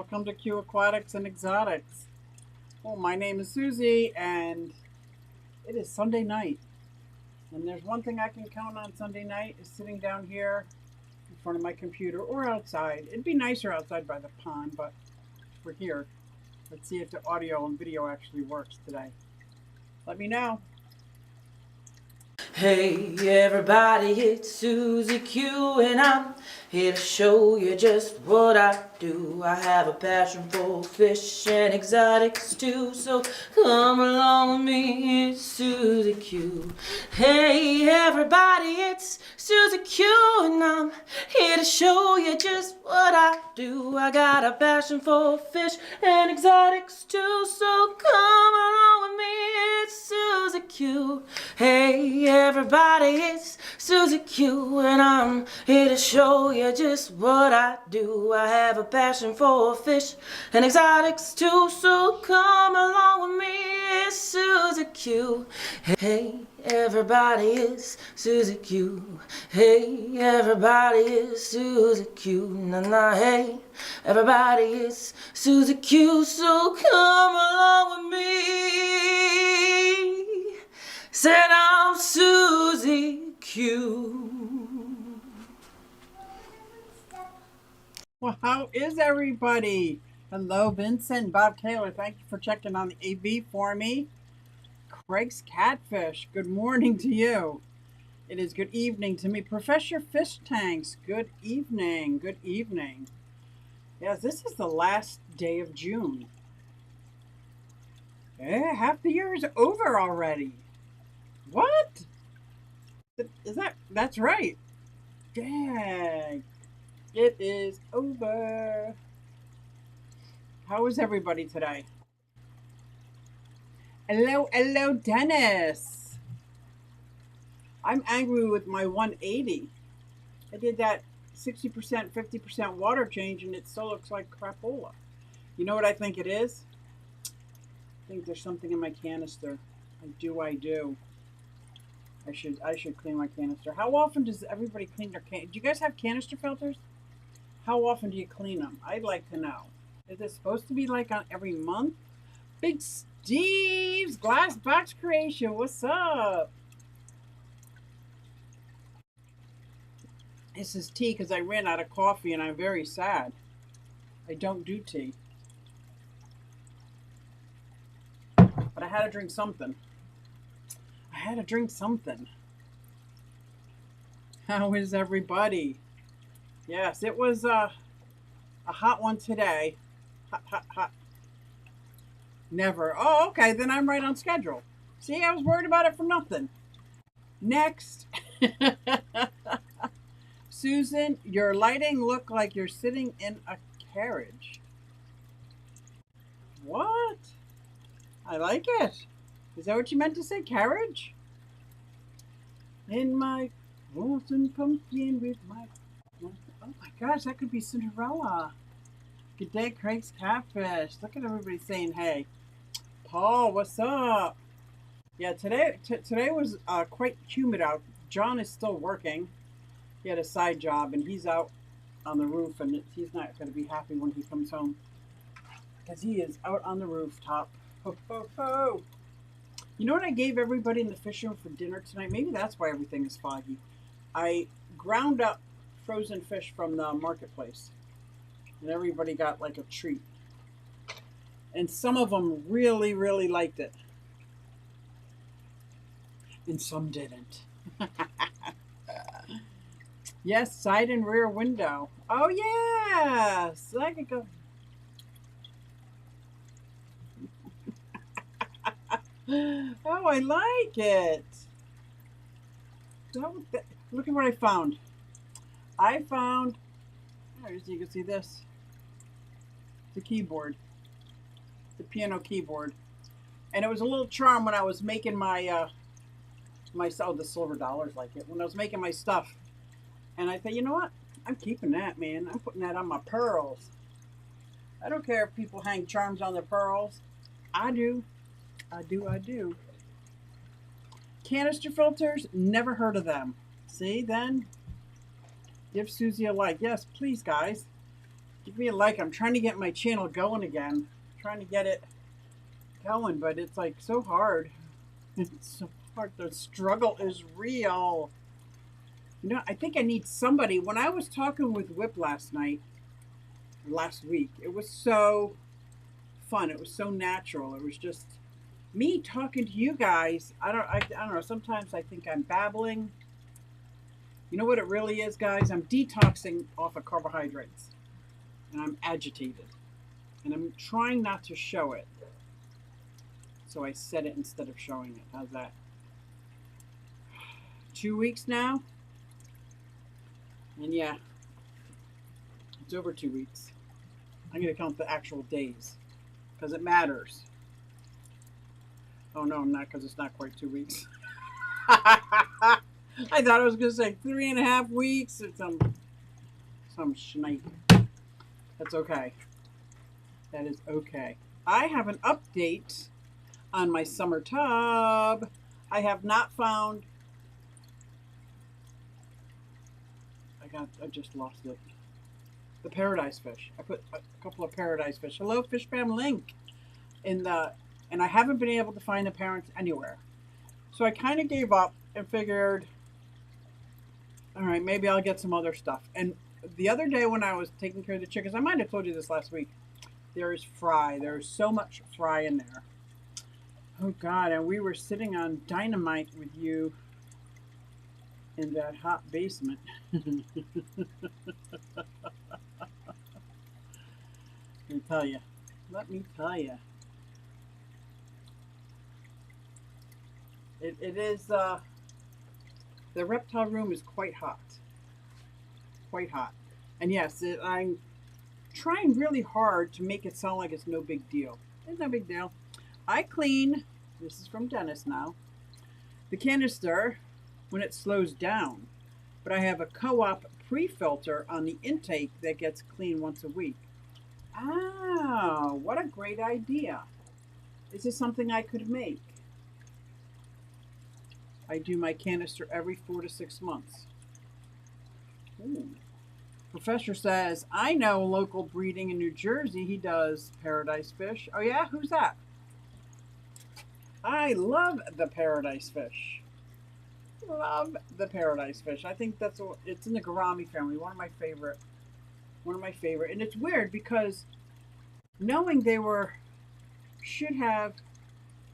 Welcome to Q Aquatics and Exotics. Well, my name is Susie, and it is Sunday night. And there's one thing I can count on Sunday night is sitting down here in front of my computer or outside. It'd be nicer outside by the pond, but we're here. Let's see if the audio and video actually works today. Let me know. Hey everybody, it's Susie Q and I'm here to show you just what I do. I have a passion for fish and exotics too, so come along with me, it's Susie Q. Hey everybody, it's Susie Q and I'm here to show you just what I do. I got a passion for fish and exotics too, so come along with me, it's Susie Q. Hey everybody, it's Susie Q and I'm here to show you just what I do. I have a passion for fish and exotics too, so come along with me, it's Susie Q. Hey everybody, it's Susie Q. Hey everybody, it's Susie Q. Nah, hey everybody, it's Susie Q, so come along with me. Said I'm Susie Q. Well, how is everybody? Hello, Vincent, Bob Taylor. Thank you for checking on the AV for me. Craig's Catfish, good morning to you. It is good evening to me. Professor Fish Tanks, good evening. Good evening. Yes, this is the last day of June. Half the year is over already. What? That's right. Dang. It is over. How is everybody today? Hello, Dennis. I'm angry with my 180. I did that 60%, 50% water change and it still looks like crapola. You know what I think it is? I think there's something in my canister. I do. I should clean my canister. How often does everybody clean their can? Do you guys have canister filters? How often do you clean them? I'd like to know. Is it supposed to be like on every month? Big Steve's Glass Box Creation. What's up? This is tea because I ran out of coffee and I'm very sad. I don't do tea. But I had to drink something. How is everybody? Yes, it was a hot one today. Hot. Never. Oh, okay, then I'm right on schedule. See, I was worried about it for nothing. Next. Susan, your lighting look like you're sitting in a carriage. What? I like it. Is that what you meant to say, carriage? In my frozen pumpkin with my... Oh my gosh, that could be Cinderella. Good day, Craig's Catfish. Look at everybody saying hey. Paul, what's up? Yeah, today was quite humid out. John is still working. He had a side job, and he's out on the roof, and he's not going to be happy when he comes home because he is out on the rooftop. Ho, ho, ho. You know what I gave everybody in the fish room for dinner tonight? Maybe that's why everything is foggy. I ground up frozen fish from the marketplace, and everybody got like a treat. And some of them really, really liked it, and some didn't. Yes, side and rear window. Oh, yes. I could go. Oh, I like it. Look at what I found. I found, as you can see this, the keyboard, the piano keyboard. And it was a little charm when I was making my, the silver dollars like it, when I was making my stuff. And I thought, you know what? I'm keeping that, man. I'm putting that on my pearls. I don't care if people hang charms on their pearls. I do. I do. Canister filters, never heard of them. See, then, give Susie a like. Yes, please, guys. Give me a like. I'm trying to get my channel going again. I'm trying to get it going, but it's like so hard. It's so hard. The struggle is real. You know, I think I need somebody. When I was talking with Whip last week, it was so fun. It was so natural. It was just me talking to you guys. I don't know. Sometimes I think I'm babbling. You know what it really is, guys? I'm detoxing off of carbohydrates, and I'm agitated, and I'm trying not to show it. So I said it instead of showing it. How's that? 2 weeks now, and yeah, it's over 2 weeks. I'm gonna count the actual days because it matters. Oh no, I'm not, because it's not quite 2 weeks. I thought I was gonna say 3.5 weeks or some schneid. That's okay. That is okay. I have an update on my summer tub. I have not found. I just lost it. The paradise fish. I put a couple of paradise fish. Hello, Fish Fam Link. And I haven't been able to find the parents anywhere. So I kind of gave up and figured, all right, maybe I'll get some other stuff. And the other day when I was taking care of the chickens, I might have told you this last week, there is fry. There is so much fry in there. Oh God, and we were sitting on dynamite with you in that hot basement. Let me tell you. Let me tell you. It is, the reptile room is quite hot. Quite hot. And yes, I'm trying really hard to make it sound like it's no big deal. It's no big deal. I clean, this is from Dennis now, the canister when it slows down. But I have a Co-op pre-filter on the intake that gets cleaned once a week. Oh, what a great idea. Is this something I could make? I do my canister every 4 to 6 months. Ooh. Professor says, I know local breeding in New Jersey. He does paradise fish. Oh yeah? Who's that? I love the paradise fish. Love the paradise fish. I think it's in the gourami family. One of my favorite. And it's weird because knowing they should have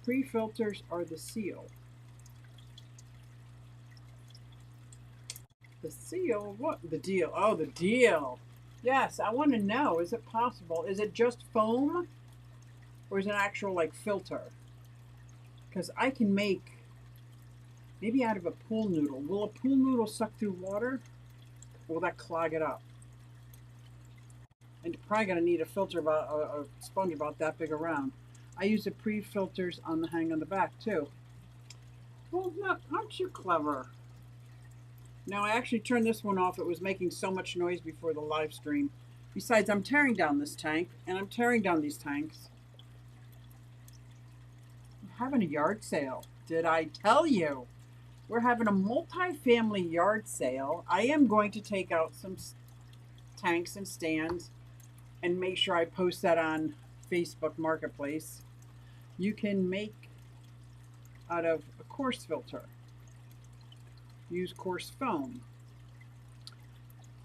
pre-filters are the seal. The seal? What? The deal. Oh, the deal. Yes, I want to know. Is it possible? Is it just foam? Or is it an actual, like, filter? Because I can make, maybe out of a pool noodle. Will a pool noodle suck through water? Or will that clog it up? And you're probably going to need a filter, a sponge about that big around. I use the pre-filters on the hang on the back, too. Well, aren't you clever? Now, I actually turned this one off. It was making so much noise before the live stream. Besides, I'm tearing down this tank, and I'm tearing down these tanks. I'm having a yard sale. Did I tell you? We're having a multi-family yard sale. I am going to take out some tanks and stands and make sure I post that on Facebook Marketplace. You can make out of a coarse filter. Use coarse foam.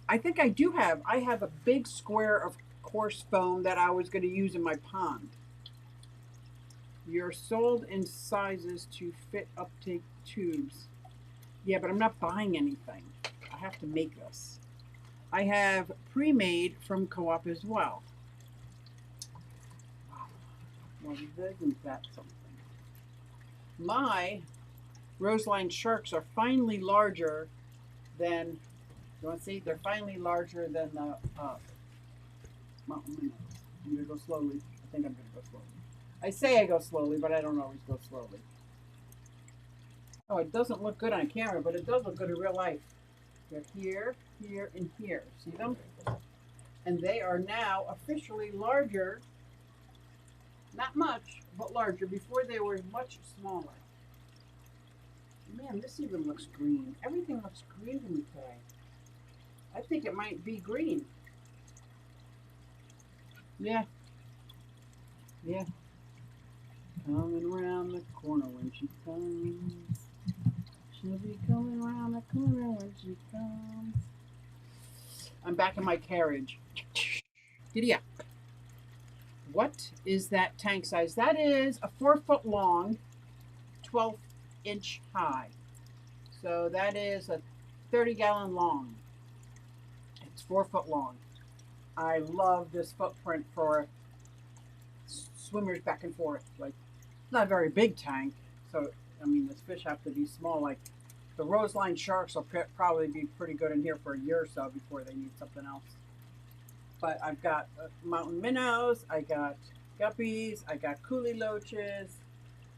I think I have a big square of coarse foam that I was going to use in my pond. You're sold in sizes to fit uptake tubes. Yeah, but I'm not buying anything. I have to make this. I have pre-made from Co-op as well. Well, isn't that something? My Roseline sharks are finally larger than, you want to see? They're finally larger than the mountain minnows. I'm going to go slowly. I think I'm going to go slowly. I say I go slowly, but I don't always go slowly. Oh, it doesn't look good on camera, but it does look good in real life. They're here, here, and here. See them? And they are now officially larger. Not much, but larger. Before they were much smaller. Man, this even looks green. Everything looks green to me today. I think it might be green. Yeah, yeah. Coming around the corner when she comes. She'll be coming around the corner when she comes. I'm back in my carriage. Giddy up. What is that tank size? That is a 4 foot long, 12-inch high. So that is a 30-gallon long. It's 4 foot long. I love this footprint for swimmers back and forth. Like, it's not a very big tank, so I mean, the fish have to be small. Like the roseline sharks will probably be pretty good in here for a year or so before they need something else. But I've got mountain minnows, I got guppies, I got coolie loaches,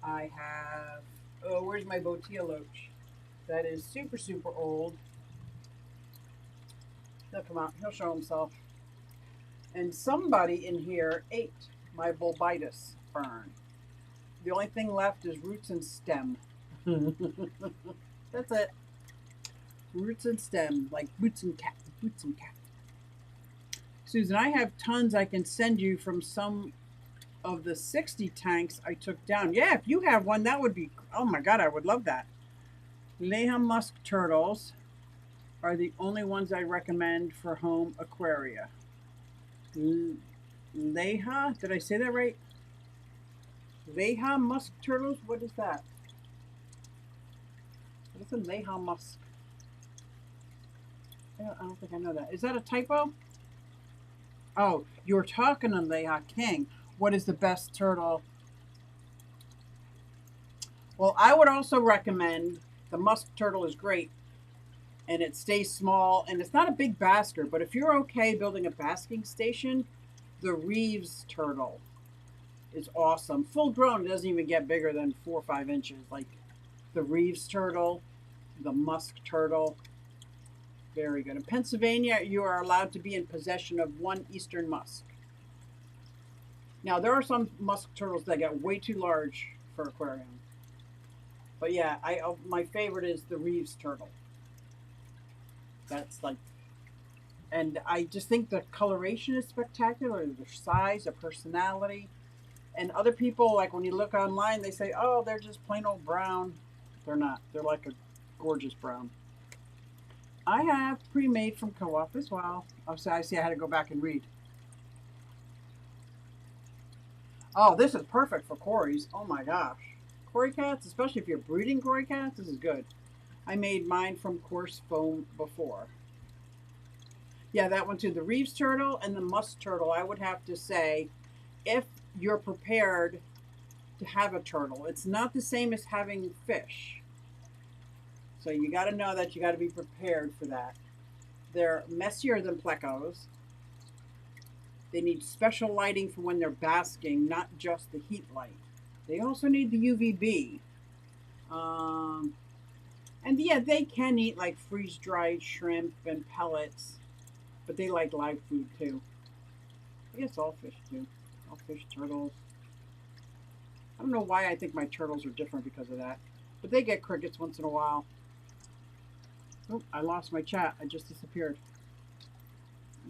I have, oh, where's my bottia loach? That is super, super old. He'll come out, he'll show himself. And somebody in here ate my bulbitis fern. The only thing left is roots and stem. That's it. Roots and stem, like boots and cat, boots and cat. Susan, I have tons I can send you from some of the 60 tanks I took down. Yeah, if you have one, that would be, oh my God, I would love that. Leha musk turtles are the only ones I recommend for home aquaria. Leha, did I say that right? Leha musk turtles? What is that? What is a Leha musk? I don't think I know that. Is that a typo? Oh, you're talking to Leha King. What is the best turtle? Well, I would also recommend the musk turtle is great and it stays small and it's not a big basker, but if you're okay building a basking station, the Reeves turtle is awesome. Full grown, it doesn't even get bigger than 4 or 5 inches. Like the Reeves turtle, the musk turtle, very good. In Pennsylvania, you are allowed to be in possession of one eastern musk. Now, there are some musk turtles that get way too large for aquarium. But yeah, my favorite is the Reeves turtle. That's like, and I just think the coloration is spectacular, their size, their personality. And other people, like when you look online, they say, oh, they're just plain old brown. They're not. They're like a gorgeous brown. I have pre-made from Co-op as well. Oh, so I see I had to go back and read. Oh, this is perfect for Corys. Oh my gosh. Cory cats, especially if you're breeding Cory cats, this is good. I made mine from coarse foam before. Yeah, that one too. The Reeves turtle and the musk turtle, I would have to say, if you're prepared to have a turtle, it's not the same as having fish. So you got to know that you got to be prepared for that. They're messier than plecos. They need special lighting for when they're basking, not just the heat light. They also need the UVB. And yeah, they can eat like freeze-dried shrimp and pellets, but they like live food too. I guess all fish do. All fish, turtles. I don't know why I think my turtles are different because of that, but they get crickets once in a while. Oh, I lost my chat. I just disappeared.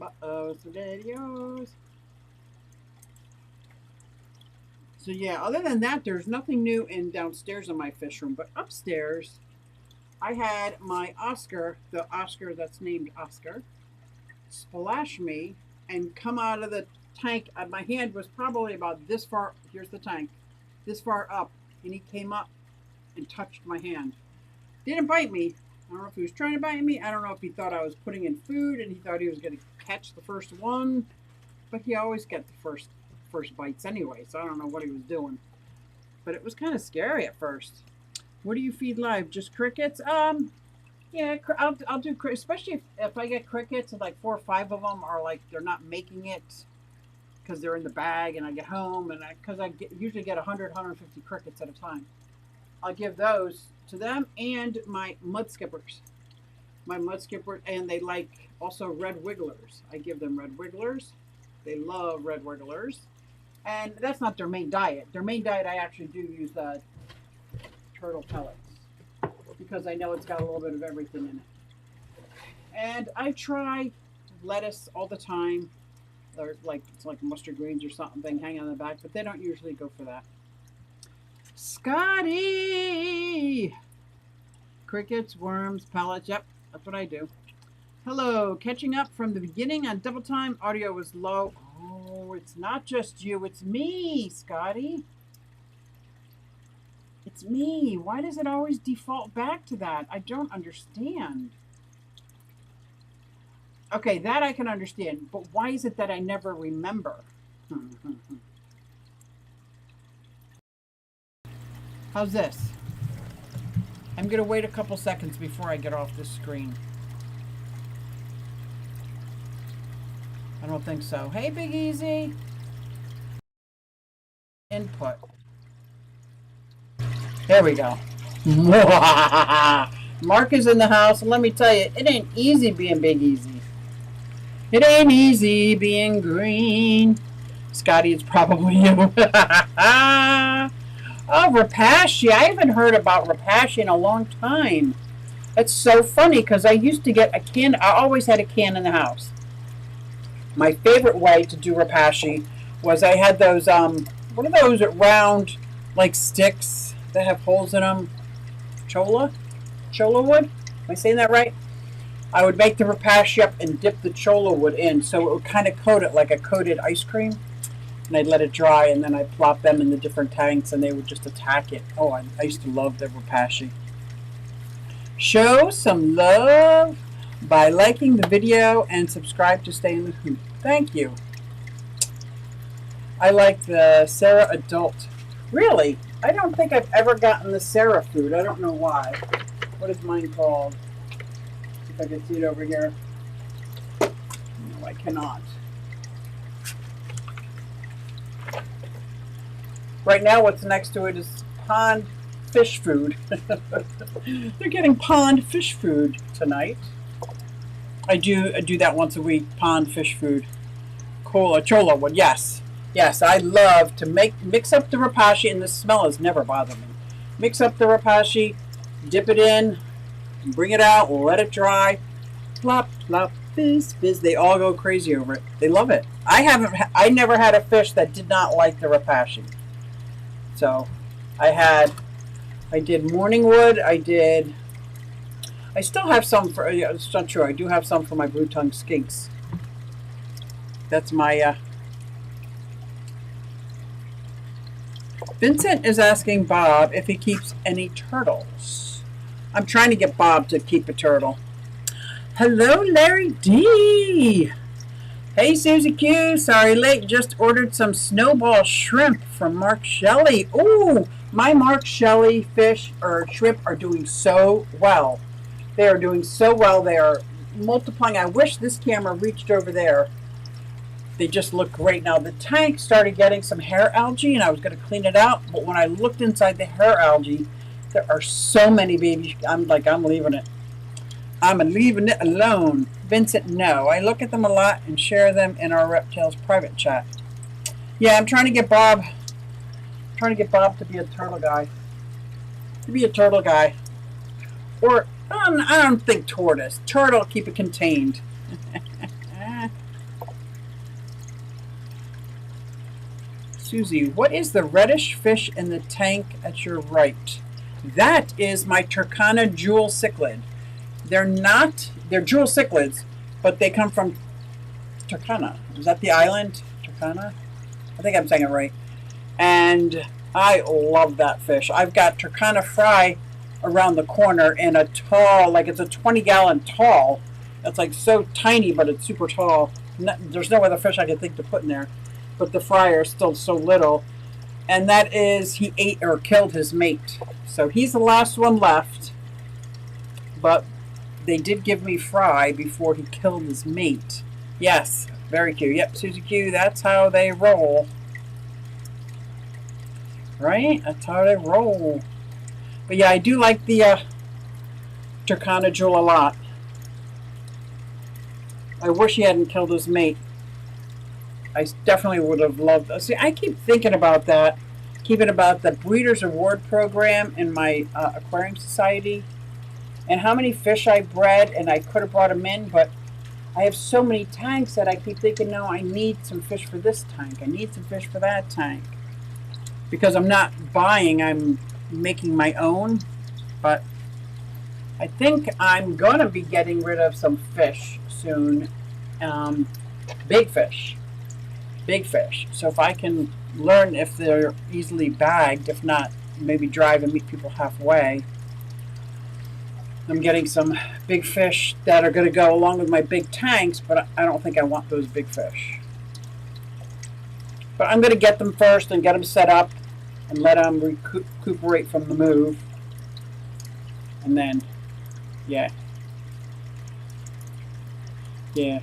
Uh-oh, videos. So yeah, other than that, there's nothing new in downstairs in my fish room. But upstairs, I had my Oscar, the Oscar that's named Oscar, splash me and come out of the tank. My hand was probably about this far. Here's the tank. This far up. And he came up and touched my hand. Didn't bite me. I don't know if he was trying to bite me. I don't know if he thought I was putting in food and he thought he was going to catch the first one. But he always gets the first bites anyway, so I don't know what he was doing. But it was kind of scary at first. What do you feed live? Just crickets? Yeah, I'll do, especially if I get crickets and like 4 or 5 of them are like they're not making it because they're in the bag and I get home and because I usually get 100, 150 crickets at a time. I'll give those to them and my mud skippers. My mud skipper, and they like also red wigglers. I give them red wigglers. They love red wigglers. And that's not their main diet. Their main diet, I actually do use turtle pellets because I know it's got a little bit of everything in it. And I try lettuce all the time. or like it's like mustard greens or something hanging on the back, but they don't usually go for that. Scotty! Crickets, worms, pellets. Yep, that's what I do. Hello, catching up from the beginning on double time. Audio was low. Oh, it's not just you, it's me, Scotty. It's me. Why does it always default back to that? I don't understand. Okay, that I can understand, but why is it that I never remember? How's this? I'm going to wait a couple seconds before I get off this screen. I don't think so. Hey, Big Easy. Input. There we go. Mark is in the house, and let me tell you, it ain't easy being Big Easy. It ain't easy being green. Scotty, it's probably you. Oh, Repashy. I haven't heard about Repashy in a long time. It's so funny because I used to get a can. I always had a can in the house. My favorite way to do Repashy was I had those, what are those round, like sticks that have holes in them? Cholla wood? Am I saying that right? I would make the Repashy up and dip the cholla wood in so it would kind of coat it like a coated ice cream. And I'd let it dry, and then I'd plop them in the different tanks, and they would just attack it. Oh, I used to love the Repashy. Show some love by liking the video and subscribe to stay in the hoop. Thank you. I like the Sarah Adult. Really? I don't think I've ever gotten the Sarah food. I don't know why. What is mine called? See if I can see it over here. No, I cannot. Right now, what's next to it is pond fish food. They're getting pond fish food tonight. I do that once a week. Pond fish food. Cholla wood. Yes, I love to mix up the Repashy, and the smell has never bothered me. Mix up the Repashy, dip it in, bring it out, let it dry. Plop, plop, fizz, fizz. They all go crazy over it. They love it. I never had a fish that did not like the Repashy. So, I did Morningwood. I still have some for. It's not true. I do have some for my blue tongue skinks. That's my. Vincent is asking Bob if he keeps any turtles. I'm trying to get Bob to keep a turtle. Hello, Larry D. Hey, Susie Q. Sorry late. Just ordered some snowball shrimp from Mark Shelley. Ooh, my Mark Shelley fish or shrimp are doing so well. They are doing so well. They are multiplying. I wish this camera reached over there. They just look great. Now, the tank started getting some hair algae, and I was going to clean it out. But when I looked inside the hair algae, there are so many babies. I'm leaving it. I'm leaving it alone. Vincent, no. I look at them a lot and share them in our Reptiles private chat. Yeah, I'm trying to get Bob to be a turtle guy. Or, I don't think tortoise. Turtle, keep it contained. Susie, what is the reddish fish in the tank at your right? That is my Turkana jewel cichlid. They're jewel cichlids, but they come from Turkana. Is that the island? Turkana? I think I'm saying it right. And I love that fish. I've got Turkana fry around the corner in a tall, like it's a 20-gallon tall. It's like so tiny, but it's super tall. There's no other fish I can think to put in there. But the fryer is still so little. And that is, he ate or killed his mate. So he's the last one left. But they did give me fry before he killed his mate. Yes, very cute. Yep, Susie Q, that's how they roll. Right? That's how they roll. But yeah, I do like the Turkana jewel a lot. I wish he hadn't killed his mate. I definitely would have loved. See, I keep thinking about that. Keeping about the Breeders Award program in my aquarium society, and how many fish I bred, and I could have brought them in, but I have so many tanks that I keep thinking, no, I need some fish for this tank. I need some fish for that tank. Because I'm not buying, I'm making my own. But I think I'm going to be getting rid of some fish soon. Big fish. Big fish. So if I can learn if they're easily bagged, if not, maybe drive and meet people halfway. I'm getting some big fish that are going to go along with my big tanks, but I don't think I want those big fish. But I'm going to get them first and get them set up and let them recuperate from the move. And then, yeah. Yeah.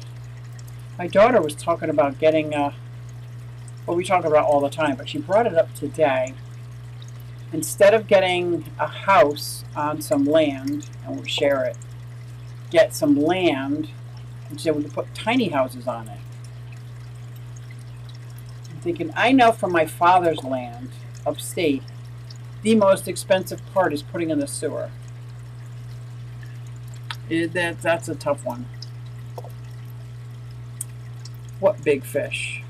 My daughter was talking about getting, well, we talk about all the time, but she brought it up today. Instead of getting a house on some land, and we'll share it, get some land, and so we can put tiny houses on it. I'm thinking, I know from my father's land, upstate, the most expensive part is putting in the sewer. That's a tough one. What big fish?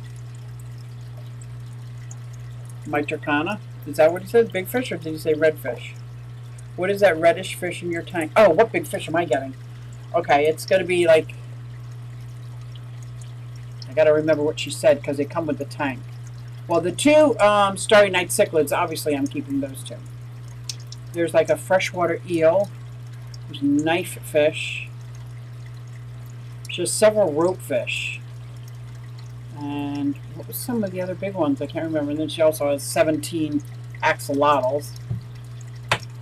Mitricana? Is that what it says? Big fish, or did you say red fish? What is that reddish fish in your tank? Oh, what big fish am I getting? Okay, it's going to be like... I got to remember what she said because they come with the tank. Well, the two Starry Night cichlids, obviously I'm keeping those two. There's like a freshwater eel. There's knife fish. Just several rope fish. And what was some of the other big ones? I can't remember. And then she also has 17 axolotls.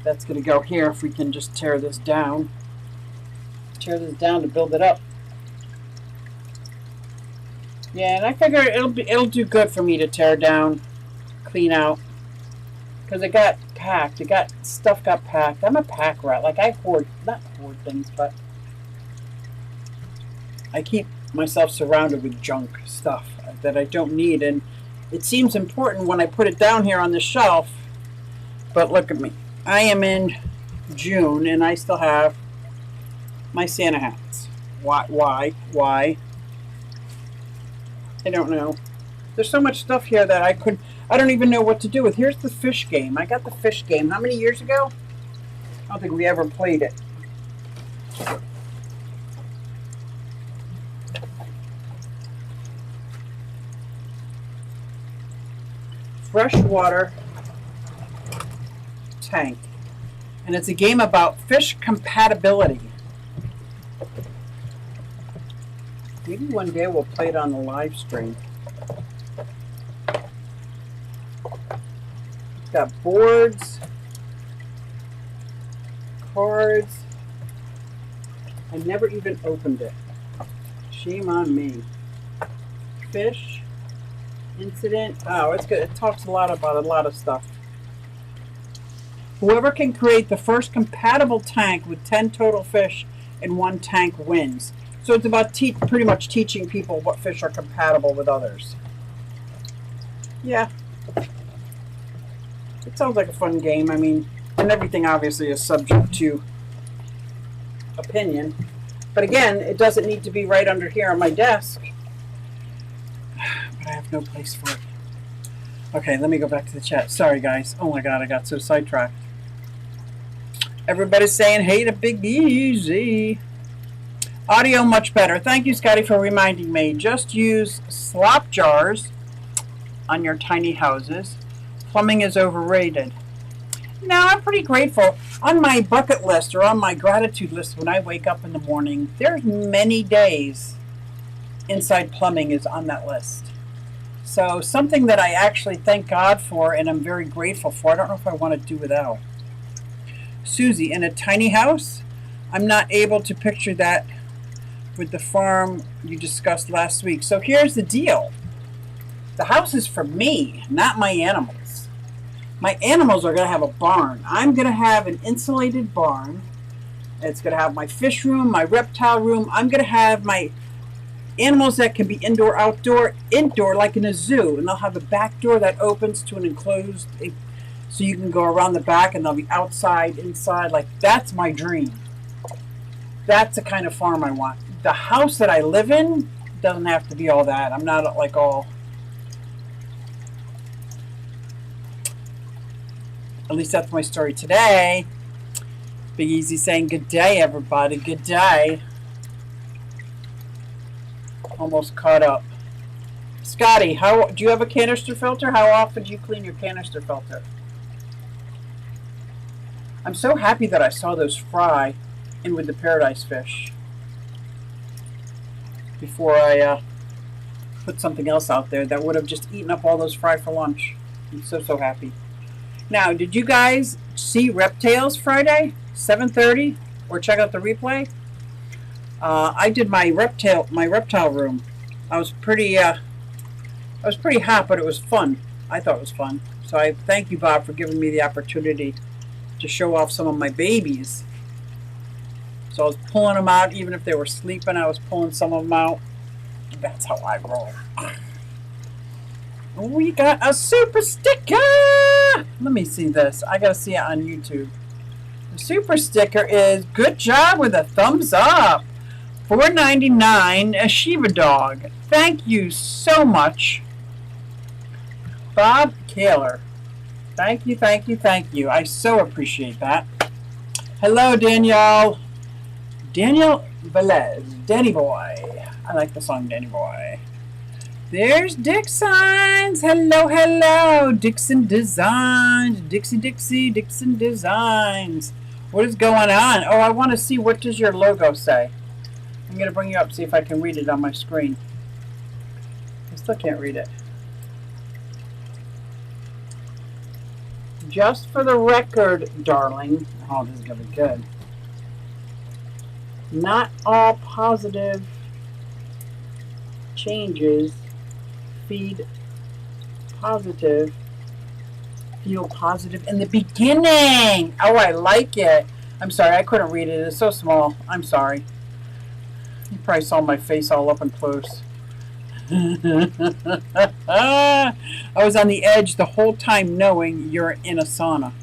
That's going to go here if we can just tear this down. Tear this down to build it up. Yeah, and I figure it'll do good for me to tear down, clean out, because it got packed. Stuff got packed. I'm a pack rat. Like I not hoard things, but I keep myself surrounded with junk stuff that I don't need, and it seems important when I put it down here on the shelf. But look at me. I am in June and I still have my Santa hats. Why? I don't know. There's so much stuff here that I don't even know what to do with. Here's the fish game. I got the fish game. How many years ago? I don't think we ever played it. Freshwater tank. And it's a game about fish compatibility. Maybe one day we'll play it on the live stream. It's got boards, cards. I never even opened it. Shame on me. Fish. Incident. Oh, it's good. It talks a lot about a lot of stuff. Whoever can create the first compatible tank with 10 total fish in one tank wins. So it's about pretty much teaching people what fish are compatible with others. Yeah. It sounds like a fun game. I mean, and everything obviously is subject to opinion. But again, it doesn't need to be right under here on my desk. But I have no place for it. Okay, let me go back to the chat. Sorry, guys. Oh my God, I got so sidetracked. Everybody's saying, hey to Big Easy. Audio much better. Thank you, Scotty, for reminding me. Just use slop jars on your tiny houses. Plumbing is overrated. No, I'm pretty grateful. On my bucket list or on my gratitude list when I wake up in the morning, there's many days inside plumbing is on that list. So something that I actually thank God for and I'm very grateful for. I don't know if I want to do without. Susie, in a tiny house? I'm not able to picture that with the farm you discussed last week. So here's the deal. The house is for me, not my animals. My animals are going to have a barn. I'm going to have an insulated barn. It's going to have my fish room, my reptile room. I'm going to have my animals that can be indoor, outdoor, indoor like in a zoo. And they'll have a back door that opens to an enclosed, so you can go around the back and they'll be outside, inside. Like, that's my dream. That's the kind of farm I want. the house that I live in doesn't have to be all that. I'm not like all, at least that's my story today. Big Easy saying good day, everybody. Good day. Almost caught up. Scotty, how do you have a canister filter? How often do you clean your canister filter? I'm so happy that I saw those fry in with the paradise fish before I put something else out there that would have just eaten up all those fry for lunch. I'm so happy. Now, did you guys see Reptiles Friday, 7:30, or check out the replay? I did my reptile room. I was pretty hot, but it was fun. I thought it was fun. So I thank you, Bob, for giving me the opportunity to show off some of my babies. So I was pulling them out, even if they were sleeping. I was pulling some of them out. That's how I roll. We got a super sticker. Let me see this. I gotta see it on YouTube. The super sticker is good job with a thumbs up. $4.99 a Shiva dog. Thank you so much, Bob Kaler. Thank you, thank you, thank you. I so appreciate that. Hello, Danielle. Daniel Velez. Danny Boy. I like the song Danny Boy. There's Dick Signs. Hello, hello. Dixon Designs. Dixie, Dixon Designs. What is going on? Oh, I want to see, what does your logo say? I'm going to bring you up, see if I can read it on my screen. I still can't read it. Just for the record, darling. Oh, this is going to be good. Not all positive changes feed positive. Feel positive in the beginning. Oh, I like it. I'm sorry, I couldn't read it. It's so small. I'm sorry. You probably saw my face all up and close. I was on the edge the whole time knowing you're in a sauna.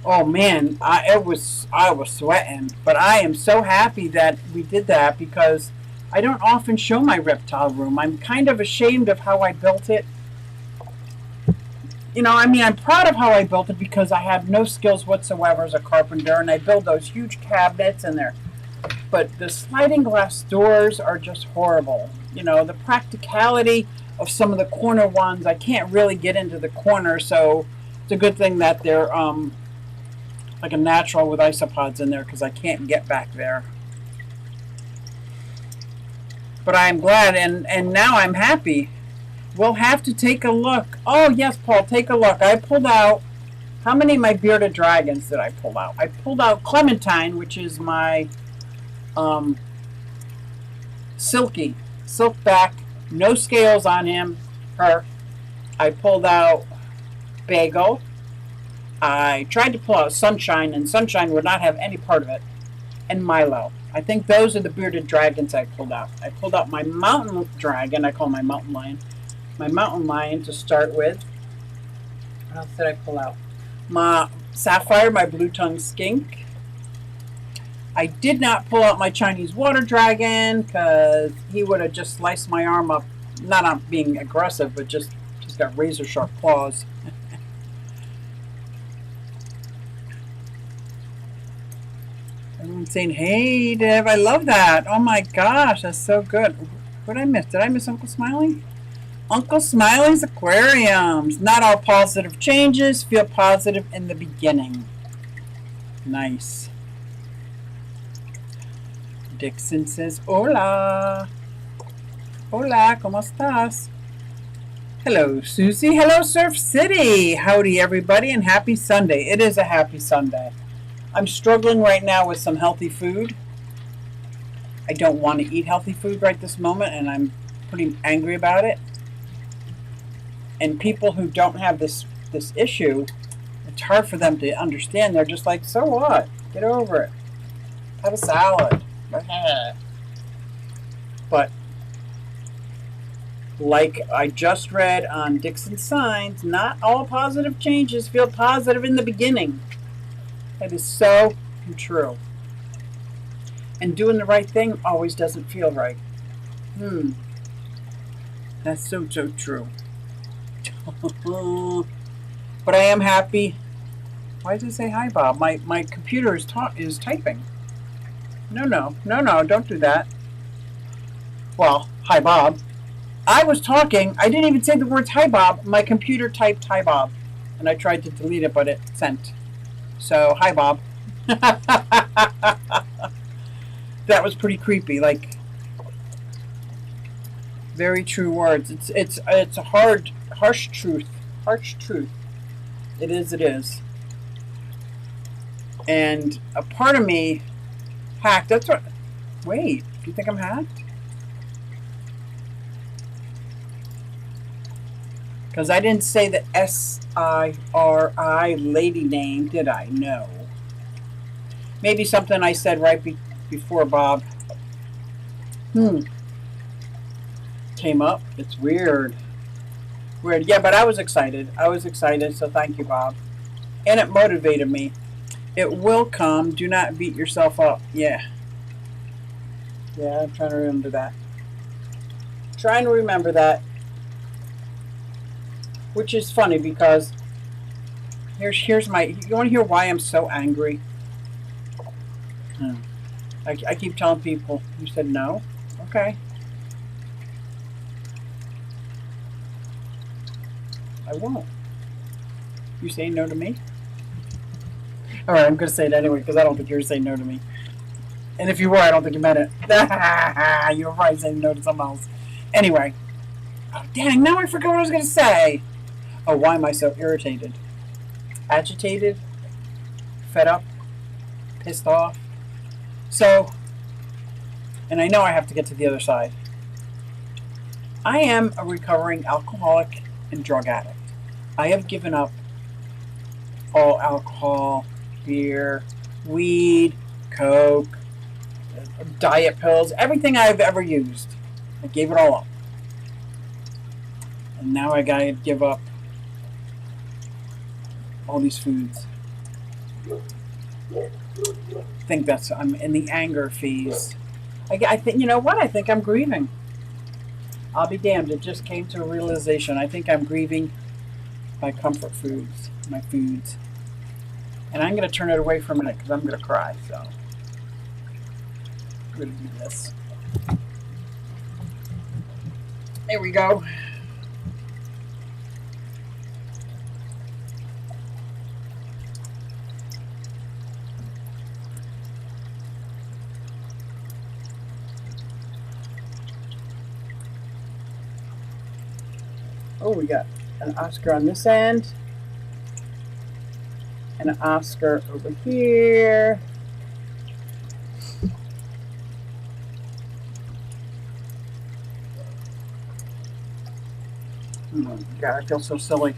Oh man, I was sweating, but I am so happy that we did that because I don't often show my reptile room. I'm kind of ashamed of how I built it. You know, I mean, I'm proud of how I built it because I have no skills whatsoever as a carpenter, and I build those huge cabinets in there. But the sliding glass doors are just horrible. You know, the practicality of some of the corner ones, I can't really get into the corner, so it's a good thing that they're like a natural with isopods in there because I can't get back there. But I'm glad, and now I'm happy. We'll have to take a look. Oh, yes, Paul, take a look. I pulled out, how many of my bearded dragons did I pull out? I pulled out Clementine, which is my silky, silkback, no scales on him, her. I pulled out Bagel. I tried to pull out Sunshine, and Sunshine would not have any part of it. And Milo. I think those are the bearded dragons I pulled out. I pulled out my mountain dragon, I call my mountain lion. My mountain lion to start with. What else did I pull out? My Sapphire, my blue-tongued skink. I did not pull out my Chinese water dragon because he would have just sliced my arm up. Not on being aggressive, but just got razor sharp claws. Everyone's saying, hey, Dev, I love that. Oh my gosh, that's so good. What did I miss? Did I miss Uncle Smiley? Uncle Smiley's aquariums. Not all positive changes. Feel positive in the beginning. Nice. Dixon says, hola. Hola, ¿cómo estás? Hello, Susie. Hello, Surf City. Howdy, everybody, and happy Sunday. It is a happy Sunday. I'm struggling right now with some healthy food. I don't want to eat healthy food right this moment, and I'm pretty angry about it. And people who don't have this issue, it's hard for them to understand. They're just like, so what? Get over it. Have a salad. But like I just read on Dixon Signs, not all positive changes feel positive in the beginning. That is so true. And doing the right thing always doesn't feel right. That's so true. But I am happy. Why does it say hi, Bob? My computer is typing. No, don't do that. Well, hi, Bob. I was talking. I didn't even say the words hi, Bob. My computer typed hi, Bob. And I tried to delete it, but it sent. So, hi, Bob. That was pretty creepy. Like, very true words. It's a harsh truth. Harsh truth. It is. And a part of me hacked. That's what. Wait, do you think I'm hacked? Because I didn't say the SIRI lady name, did I? No. Maybe something I said right before Bob. Came up. It's weird. Yeah, but I was excited. So thank you, Bob. And it motivated me. It will come. Do not beat yourself up. Yeah, I'm trying to remember that. Which is funny because here's my. You want to hear why I'm so angry? I keep telling people. You said no. Okay. I won't. You saying no to me? All right, I'm going to say it anyway because I don't think you're saying no to me. And if you were, I don't think you meant it. You were probably saying no to someone else. Anyway. Oh, dang, now I forgot what I was going to say. Oh, why am I so irritated? Agitated? Fed up? Pissed off? So, and I know I have to get to the other side. I am a recovering alcoholic and drug addict. I have given up all alcohol, beer, weed, Coke, diet pills, everything I've ever used. I gave it all up. And now I gotta give up all these foods. I think I'm in the anger phase. I think, you know what? I think I'm grieving. I'll be damned. It just came to a realization. I think I'm grieving my comfort foods, my foods. And I'm going to turn it away for a minute because I'm going to cry. So I'm going to do this. There we go. Oh, we got an Oscar on this end. And an Oscar over here. Oh, God, I feel so silly.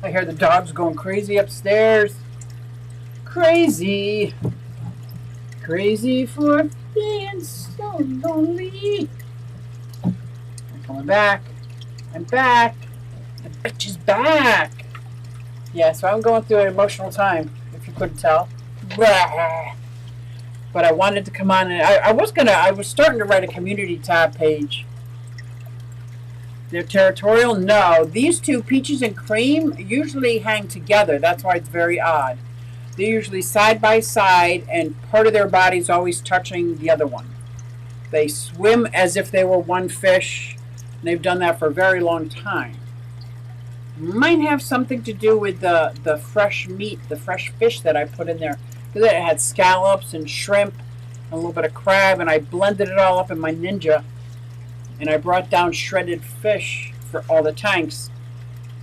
I hear the dogs going crazy upstairs. Crazy. Crazy for being so lonely. I'm coming back. I'm back. The bitch is back. Yeah, so I'm going through an emotional time, if you couldn't tell. But I wanted to come on and I was starting to write a community tab page. They're territorial? No. These two, Peaches and Cream, usually hang together. That's why it's very odd. They're usually side by side and part of their body's always touching the other one. They swim as if they were one fish. And they've done that for a very long time. Might have something to do with the fresh meat, the fresh fish that I put in there. Because it had scallops and shrimp, and a little bit of crab, and I blended it all up in my Ninja. And I brought down shredded fish for all the tanks.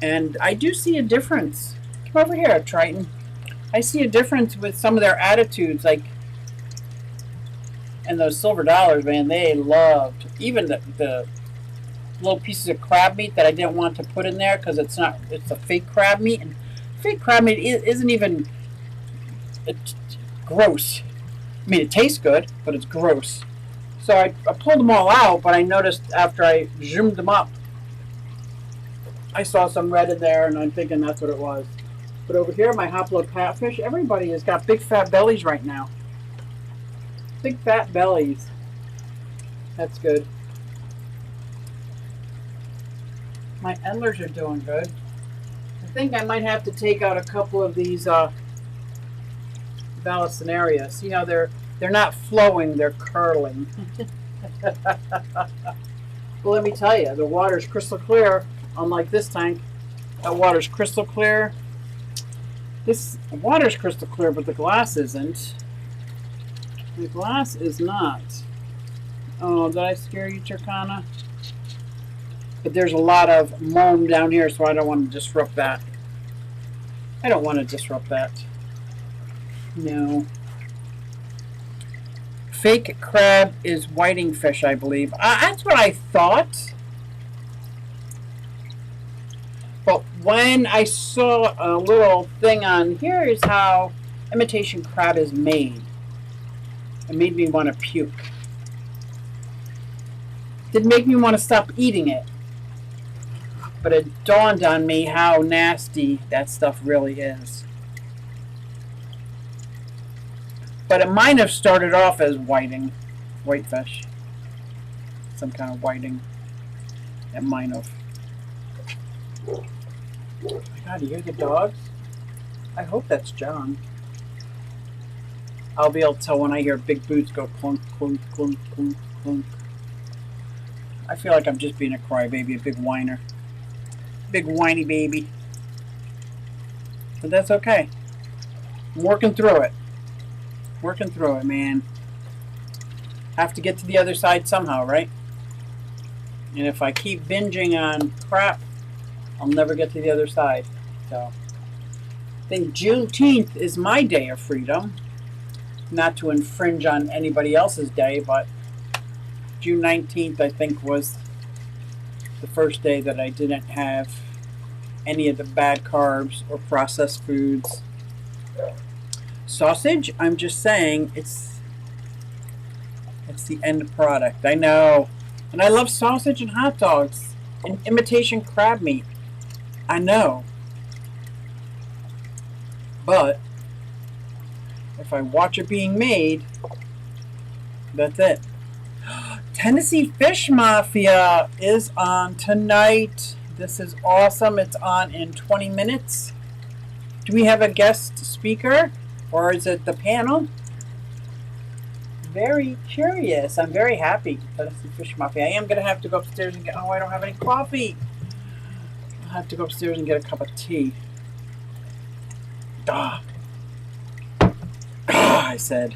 And I do see a difference. Come over here, Triton. I see a difference with some of their attitudes, like, and those silver dollars, man, they loved even the little pieces of crab meat that I didn't want to put in there because it's a fake crab meat, and fake crab meat isn't even gross. I mean, it tastes good, but it's gross. So I pulled them all out, but I noticed after I zoomed them up, I saw some red in there, and I'm thinking that's what it was. But over here, my hot blood catfish, everybody has got big fat bellies right now. Big fat bellies. That's good. My Endlers are doing good. I think I might have to take out a couple of these Vallisneria. See how they're not flowing, they're curling. Well, let me tell you, the water's crystal clear, unlike this tank. That water's crystal clear. This water's crystal clear, but the glass isn't. The glass is not. Oh, did I scare you, Turkana? But there's a lot of moam down here, so I don't want to disrupt that. I don't want to disrupt that. No. Fake crab is whiting fish, I believe. That's what I thought. But when I saw a little thing on here is how imitation crab is made, it made me want to puke. Didn't make me want to stop eating it. But it dawned on me how nasty that stuff really is. But it might have started off as whiting, whitefish. Some kind of whiting. It might have. Oh my God, you hear the dogs? I hope that's John. I'll be able to tell when I hear big boots go clunk, clunk, clunk, clunk, clunk. I feel like I'm just being a crybaby, a big whiner. Big whiny baby. But that's okay. I'm working through it. Working through it, man. Have to get to the other side somehow, right? And if I keep binging on crap, I'll never get to the other side. So I think Juneteenth is my day of freedom. Not to infringe on anybody else's day, but June 19th, I think, was the first day that I didn't have any of the bad carbs or processed foods. Sausage, I'm just saying, it's the end product. I know. And I love sausage and hot dogs and imitation crab meat. I know. But if I watch it being made, that's it. Tennessee Fish Mafia is on tonight. This is awesome. It's on in 20 minutes. Do we have a guest speaker? Or is it the panel? Very curious. I'm very happy. Tennessee Fish Mafia. I am going to have to go upstairs and get... Oh, I don't have any coffee. I'll have to go upstairs and get a cup of tea. Ah. Ah, I said.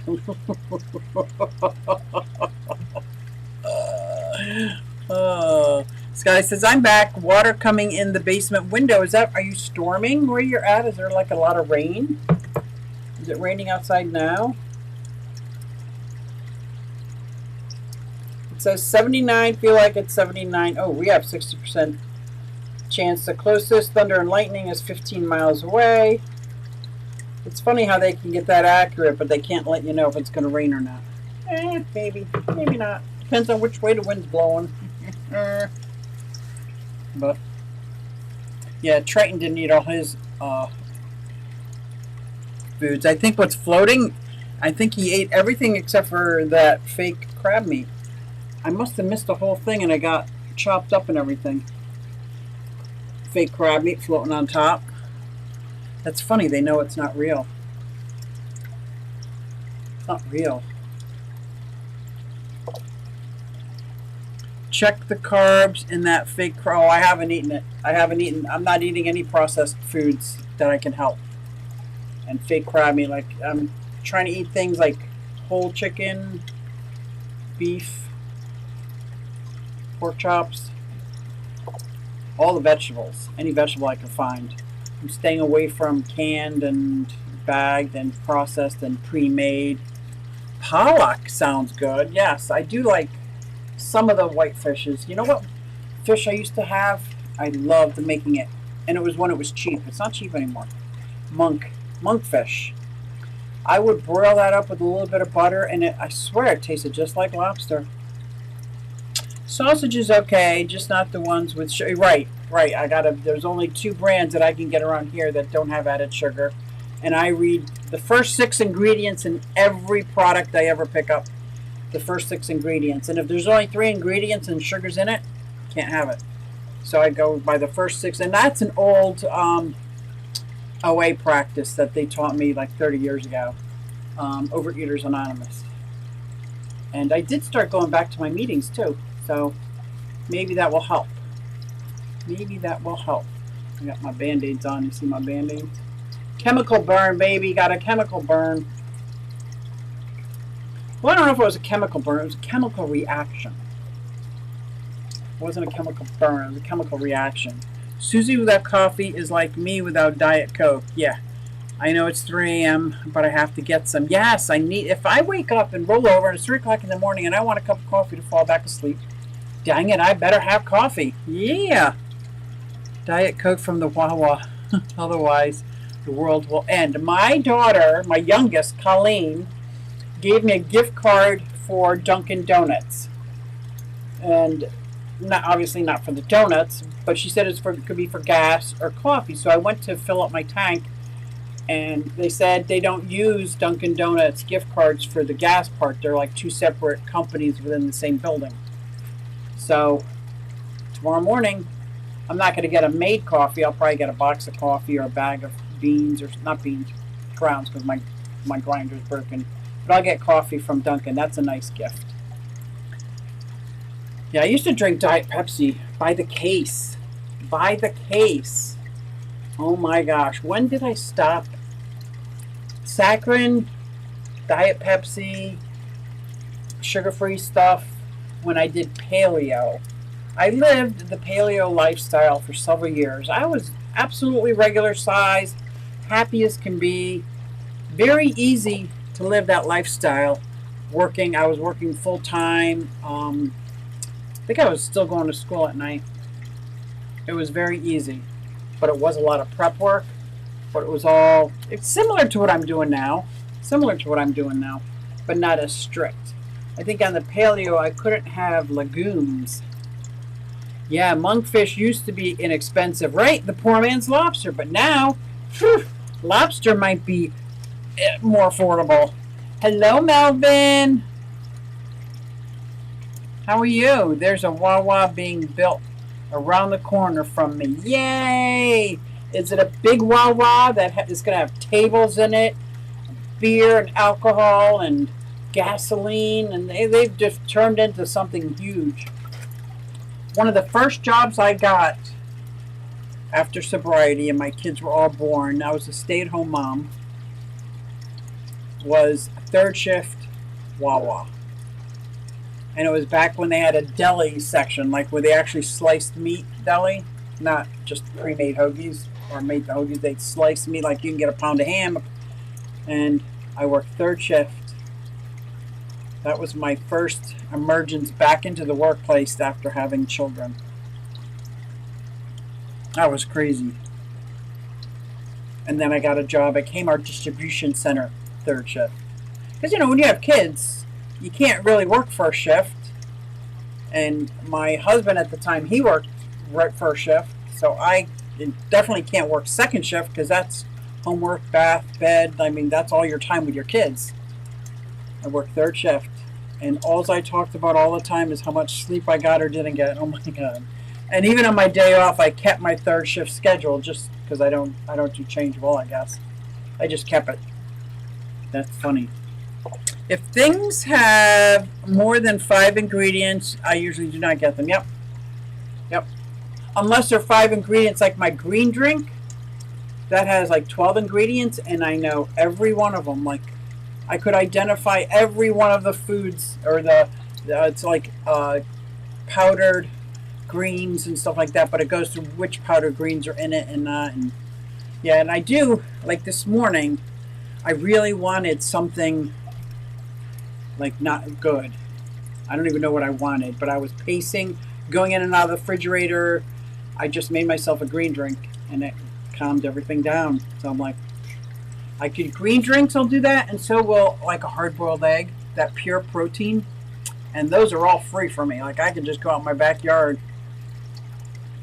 Sky says, I'm back. Water coming in the basement window. Are you storming where you're at? Is there like a lot of rain? Is it raining outside now? It says 79. Feel like it's 79. Oh, we have 60% chance. The closest thunder and lightning is 15 miles away. It's funny how they can get that accurate, but they can't let you know if it's going to rain or not. Maybe. Maybe not. Depends on which way the wind's blowing. But, yeah, Triton didn't eat all his foods. I think what's floating, I think he ate everything except for that fake crab meat. I must have missed the whole thing and I got chopped up and everything. Fake crab meat floating on top. That's funny, they know it's not real. It's not real. Check the carbs in that fake crab. Oh, I haven't eaten it. I'm not eating any processed foods that I can help. And fake crab meat, like I'm trying to eat things like whole chicken, beef, pork chops, all the vegetables, any vegetable I can find. I'm staying away from canned and bagged and processed and pre-made. Pollock sounds good. Yes, I do like some of the white fishes. You know what fish I used to have? I loved making it. And it was when it was cheap. It's not cheap anymore. Monkfish. I would broil that up with a little bit of butter and I swear it tasted just like lobster. Sausage is okay, just not the ones with sugar. Right. There's only 2 brands that I can get around here that don't have added sugar. And I read the first 6 ingredients in every product I ever pick up. the first 6 ingredients. And if there's only 3 ingredients and sugar's in it, can't have it. So I go by the first 6. And that's an old OA practice that they taught me like 30 years ago. Overeaters Anonymous. And I did start going back to my meetings too. So maybe that will help. Maybe that will help. I got my Band-Aids on. You see my Band-Aids? Chemical burn, baby. Got a chemical burn. Well, I don't know if it was a chemical burn. It was a chemical reaction. It wasn't a chemical burn. It was a chemical reaction. Susie without coffee is like me without Diet Coke. Yeah. I know it's 3 a.m., but I have to get some. Yes, I need. If I wake up and roll over and it's 3 o'clock in the morning and I want a cup of coffee to fall back asleep, dang it, I better have coffee. Yeah. Diet Coke from the Wawa. Otherwise, the world will end. My daughter, my youngest, Colleen, gave me a gift card for Dunkin' Donuts. And obviously not for the donuts, but she said it could be for gas or coffee. So I went to fill up my tank, and they said they don't use Dunkin' Donuts gift cards for the gas part. They're like 2 separate companies within the same building. So tomorrow morning, I'm not going to get a made coffee. I'll probably get a box of coffee or a bag of beans, or not beans, grounds, because my grinder's broken. But I'll get coffee from Dunkin'. That's a nice gift. Yeah, I used to drink Diet Pepsi by the case. By the case. Oh my gosh. When did I stop? Saccharin, Diet Pepsi, sugar-free stuff when I did paleo. I lived the paleo lifestyle for several years. I was absolutely regular size, happy as can be. Very easy to live that lifestyle. I was working full time. I think I was still going to school at night. It was very easy, but it was a lot of prep work. But it's similar to what I'm doing now. But not as strict. I think on the paleo, I couldn't have legumes. Yeah, monkfish used to be inexpensive, right? The poor man's lobster. But now, lobster might be more affordable. Hello, Melvin. How are you? There's a Wawa being built around the corner from me. Yay! Is it a big Wawa that is going to have tables in it, beer and alcohol and gasoline? And they've just turned into something huge. One of the first jobs I got after sobriety and my kids were all born, I was a stay-at-home mom, was a 3rd shift Wawa. And it was back when they had a deli section, like where they actually sliced meat deli, not just pre-made hoagies or made the hoagies. They'd slice meat like you can get a pound of ham. And I worked 3rd shift. That was my first emergence back into the workplace after having children. That was crazy. And then I got a job at Kmart Distribution Center, 3rd shift. Because, when you have kids, you can't really work 1st shift. And my husband at the time, he worked right 1st shift. So I definitely can't work 2nd shift because that's homework, bath, bed. I mean, that's all your time with your kids. I worked 3rd shift. And all I talked about all the time is how much sleep I got or didn't get. Oh my God. And even on my day off, I kept my 3rd shift schedule just because I don't do changeable, I guess. I just kept it. That's funny. If things have more than 5 ingredients, I usually do not get them. Yep. Unless they're 5 ingredients, like my green drink, that has like 12 ingredients, and I know every one of them. Like, I could identify every one of the foods, or it's like powdered greens and stuff like that, but it goes through which powdered greens are in it and not. And yeah, and I do, like this morning, I really wanted something like not good. I don't even know what I wanted, but I was pacing, going in and out of the refrigerator. I just made myself a green drink, and it calmed everything down. So I'm like, I could green drinks, I'll do that, and so will like a hard-boiled egg, that pure protein, and those are all free for me. Like, I can just go out in my backyard.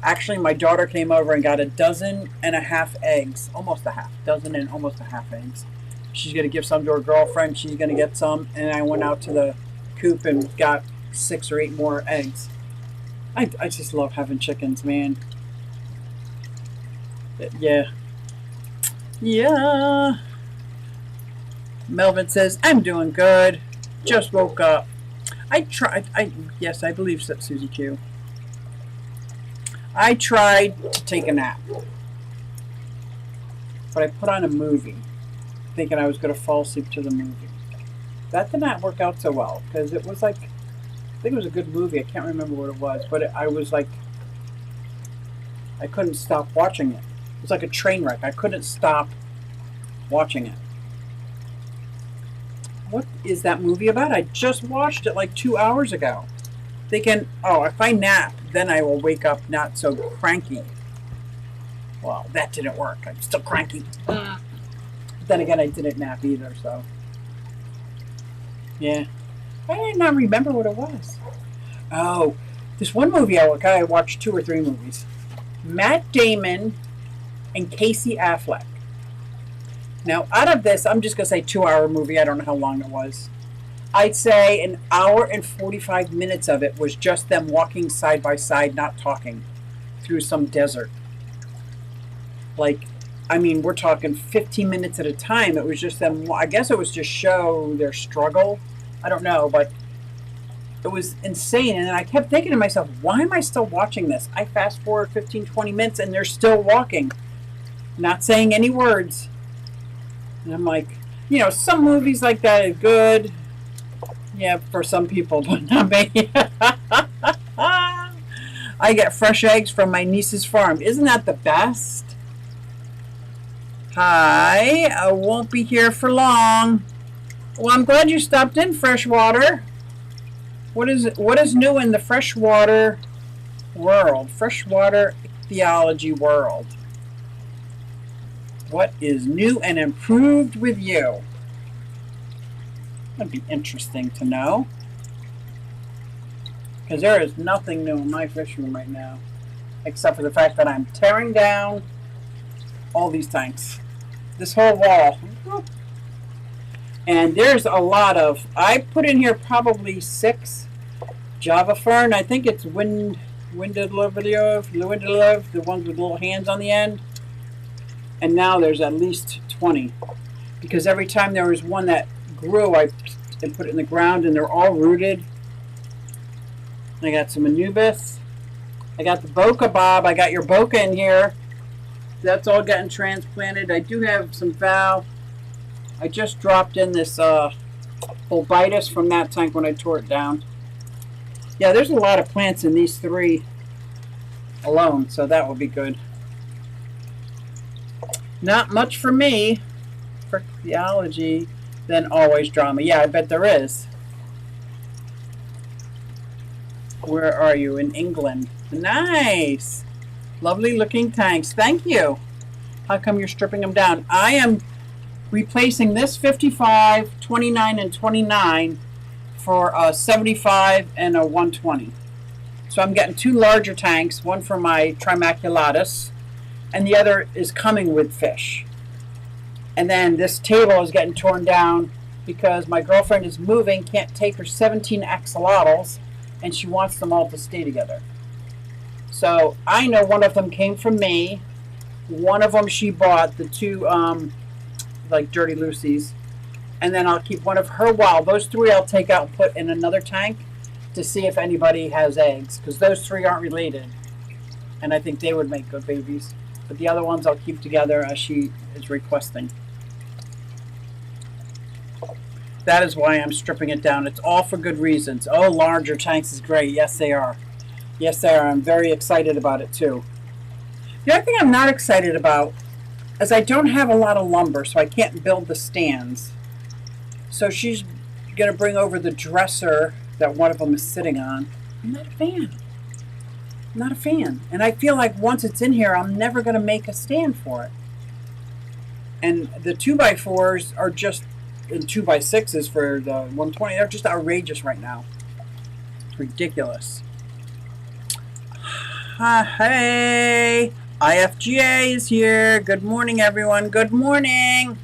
Actually, my daughter came over and got 12.5 eggs, almost a half, dozen and almost a half eggs. She's going to give some to her girlfriend. She's going to get some. And I went out to the coop and got 6 or 8 more eggs. I just love having chickens, man. Yeah. Yeah. Melvin says, I'm doing good. Just woke up. Yes, I believe so, Susie Q. I tried to take a nap. But I put on a movie, thinking I was going to fall asleep to the movie. That did not work out so well, because it was like, I think it was a good movie. I can't remember what it was, but I was like, I couldn't stop watching it. It was like a train wreck. I couldn't stop watching it. What is that movie about? I just watched it like 2 hours ago. Thinking, oh, if I nap, then I will wake up not so cranky. Well, that didn't work. I'm still cranky. Then again, I didn't nap either, so. Yeah. I did not remember what it was. Oh, this one movie I watched 2 or 3 movies. Matt Damon and Casey Affleck. Now, out of this, I'm just going to say 2-hour movie. I don't know how long it was. I'd say 1 hour and 45 minutes of it was just them walking side by side, not talking, through some desert. Like, I mean, we're talking 15 minutes at a time. It was just them. I guess it was just show their struggle. I don't know, but it was insane. And then I kept thinking to myself, why am I still watching this? I fast forward 15, 20 minutes and they're still walking, not saying any words. And I'm like, you know, some movies like that are good. Yeah, for some people, but not me. I get fresh eggs from my niece's farm. Isn't that the best? Hi, I won't be here for long. Well, I'm glad you stopped in, Freshwater. What is new in the freshwater world? Freshwater theology world. What is new and improved with you? That'd be interesting to know. Because there is nothing new in my fish room right now. Except for the fact that I'm tearing down all these tanks. This whole wall. And there's a lot of, I put in here probably 6 Java Fern. I think it's Windelove, the ones with little hands on the end. And now there's at least 20. Because every time there was one that grew, I put it in the ground and they're all rooted. I got some Anubis. I got the Boca Bob. I got your Boca in here. That's all getting transplanted. I do have some Val. I just dropped in this Bulbitis from that tank when I tore it down. Yeah, there's a lot of plants in these 3 alone, so that will be good. Not much for me, for theology, then always drama. Yeah, I bet there is. Where are you? In England. Nice. Lovely looking tanks. Thank you. How come you're stripping them down? I am replacing this 55, 29, and 29 for a 75 and a 120. So I'm getting 2 larger tanks, one for my Trimaculatus, and the other is coming with fish. And then this table is getting torn down because my girlfriend is moving, can't take her 17 axolotls, and she wants them all to stay together. So I know one of them came from me. One of them she bought, the 2 like Dirty Lucy's. And then I'll keep one of her wild. Those 3 I'll take out and put in another tank to see if anybody has eggs. Because those 3 aren't related. And I think they would make good babies. But the other ones I'll keep together as she is requesting. That is why I'm stripping it down. It's all for good reasons. Oh, larger tanks is great. Yes, they are. Yes, they are. I'm very excited about it, too. The other thing I'm not excited about is I don't have a lot of lumber, so I can't build the stands. So she's going to bring over the dresser that one of them is sitting on. I'm not a fan. I'm not a fan. And I feel like once it's in here, I'm never going to make a stand for it. And the 2x4s are just, and 2x6s for the 120, they're just outrageous right now. It's ridiculous. Hey, IFGA is here. Good morning, everyone. Good morning.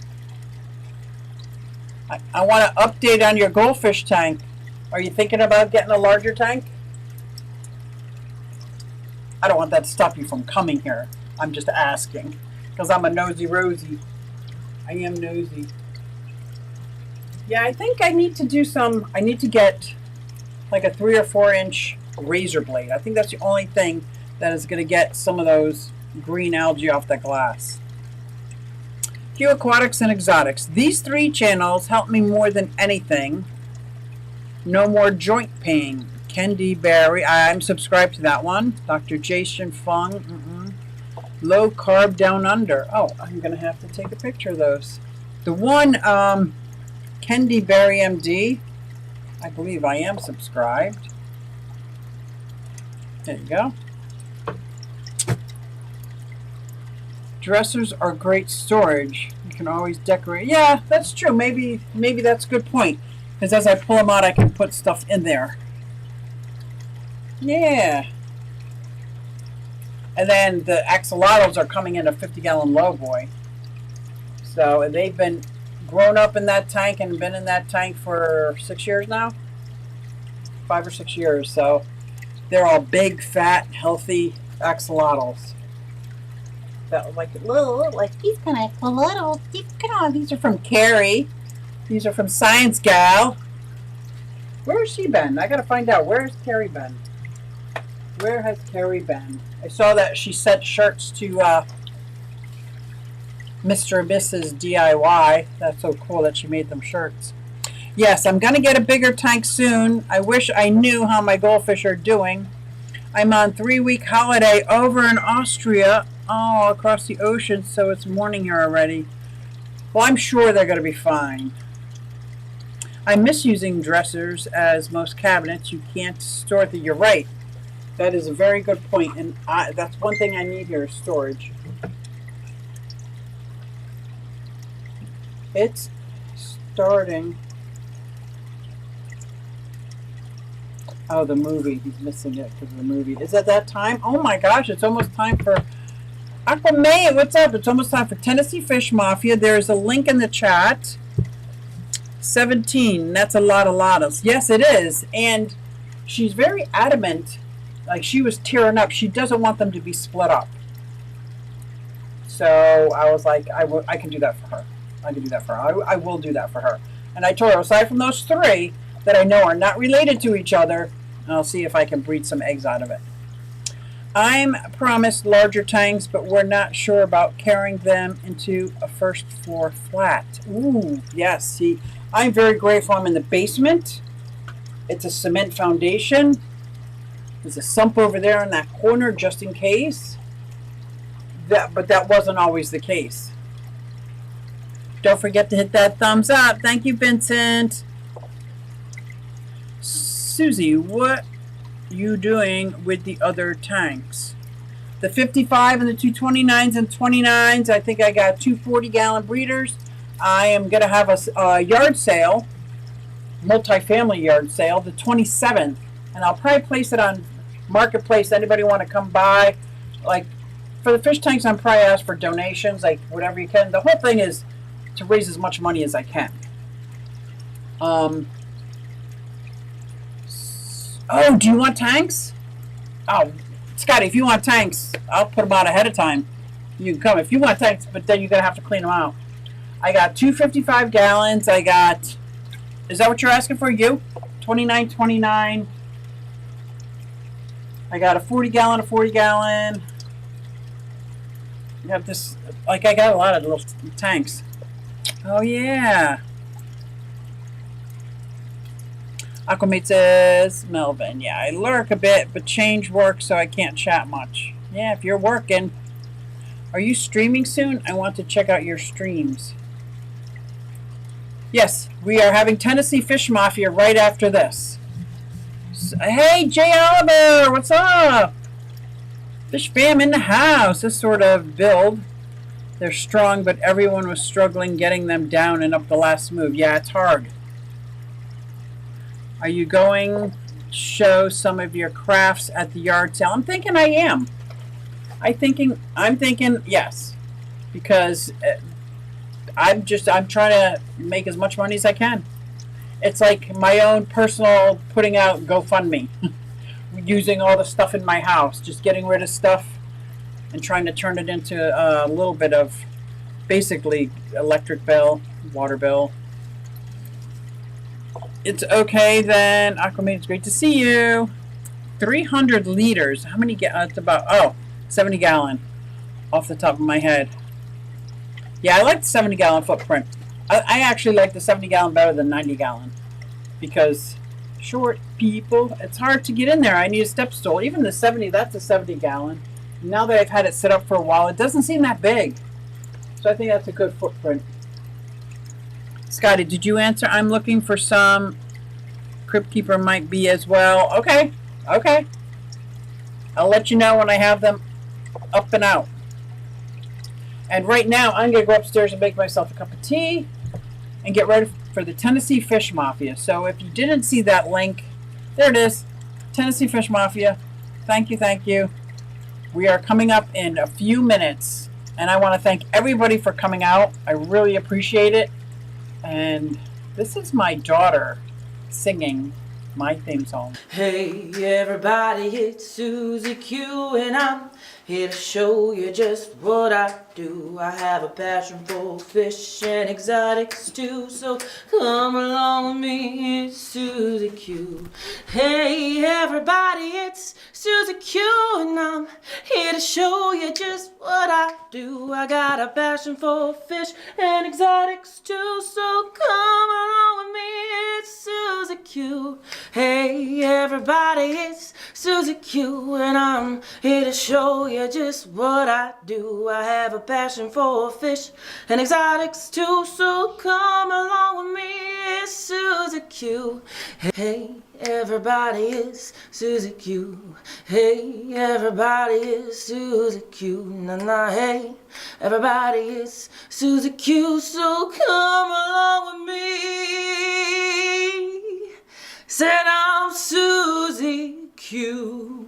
I want to update on your goldfish tank. Are you thinking about getting a larger tank? I don't want that to stop you from coming here. I'm just asking because I'm a nosy Rosie. I am nosy. Yeah, I think I need to do some. I need to get like a 3 or 4 inch razor blade. I think that's the only thing that is going to get some of those green algae off the glass. Q Aquatics and Exotics. These 3 channels help me more than anything. No more joint pain. Kendi Berry. I'm subscribed to that one. Dr. Jason Fung. Low Carb Down Under. Oh, I'm going to have to take a picture of those. The one, Kendi Berry MD. I believe I am subscribed. There you go. Dressers are great storage. You can always decorate. Yeah, that's true. Maybe that's a good point. Because as I pull them out, I can put stuff in there. Yeah. And then the axolotls are coming in a 50-gallon lowboy. So they've been grown up in that tank and been in that tank for 6 years now. 5 or 6 years. So they're all big, fat, healthy axolotls. That like these kind of little. These are from Carrie. These are from Science Gal. Where's she been? I gotta find out. Where's Carrie been? Where has Carrie been? I saw that she sent shirts to Mr. and Mrs. DIY. That's so cool that she made them shirts. Yes, I'm gonna get a bigger tank soon. I wish I knew how my goldfish are doing. I'm on 3-week holiday over in Austria. Oh, across the ocean, so it's morning here already. Well, I'm sure they're going to be fine. I miss using dressers as most cabinets. You can't store them. You're right. That is a very good point, and that's one thing I need here is storage. It's starting. Oh, the movie. He's missing it because of the movie. Is it that time? Oh my gosh, it's almost time for Aquaman. What's up? It's almost time for Tennessee Fish Mafia. There's a link in the chat. 17. That's a lot of lotos. Yes, it is. And she's very adamant. Like she was tearing up. She doesn't want them to be split up. So I was like, I can do that for her. I can do that for her. I will do that for her. And I told her, aside from those 3 that I know are not related to each other, I'll see if I can breed some eggs out of it. I'm promised larger tanks, but we're not sure about carrying them into a first floor flat. Ooh, yes. See, I'm very grateful I'm in the basement. It's a cement foundation. There's a sump over there in that corner just in case. But that wasn't always the case. Don't forget to hit that thumbs up. Thank you, Vincent. Susie, what you doing with the other tanks? The 55 and the 229s and 29s. I think I got 2 40-gallon breeders. I am going to have a yard sale, multi-family yard sale, the 27th. And I'll probably place it on Marketplace. Anybody want to come by? Like, for the fish tanks, I'm probably asked for donations, like whatever you can. The whole thing is to raise as much money as I can. Oh, do you want tanks? Oh, Scotty, if you want tanks, I'll put them out ahead of time. You can come if you want tanks, but then you're going to have to clean them out. I got 2 55 gallons. I got, is that what you're asking for? You? 29. I got a 40-gallon, a 40-gallon. You have this, like I got a lot of little tanks. Oh, yeah. Aquamate says, Melvin, yeah, I lurk a bit, but change work so I can't chat much. Yeah, if you're working. Are you streaming soon? I want to check out your streams. Yes, we are having Tennessee Fish Mafia right after this. So, hey, Jay Oliver, what's up? Fish fam in the house. This sort of build. They're strong, but everyone was struggling getting them down and up the last move. Yeah, it's hard. Are you going to show some of your crafts at the yard sale? I'm thinking I am. I'm thinking yes, because I'm trying to make as much money as I can. It's like my own personal putting out GoFundMe, using all the stuff in my house, just getting rid of stuff and trying to turn it into a little bit of basically electric bill, water bill. It's okay then. Aquaman, it's great to see you. 300 liters. How many? It's about 70 gallon off the top of my head. Yeah, I like the 70 gallon footprint. I actually like the 70 gallon better than 90 gallon because short people, it's hard to get in there. I need a step stool. Even the 70, that's a 70 gallon. Now that I've had it set up for a while, it doesn't seem that big. So I think that's a good footprint. Scotty, did you answer? I'm looking for some. Crypt Keeper might be as well. Okay. I'll let you know when I have them up and out. And right now, I'm going to go upstairs and make myself a cup of tea and get ready for the Tennessee Fish Mafia. So if you didn't see that link, there it is. Tennessee Fish Mafia. Thank you. We are coming up in a few minutes. And I want to thank everybody for coming out. I really appreciate it. And this is my daughter singing my theme song. Hey everybody, it's Susie Q and I'm here to show you just what I do. I have a passion for fish and exotics too, so come along with me, it's Susie Q. Hey everybody, it's Susie Q and I'm here to show you just what I do. I got a passion for fish and exotics too, so come along with me, it's Susie Q. Hey everybody, it's Susie Q and I'm here to show you just what I do. I have a passion for fish and exotics too, so come along with me, it's Susie Q. Hey everybody, it's Susie Q. Hey everybody, it's Susie Q. Na hey everybody, it's Susie Q, so come along with me. Said I'm Susie Q.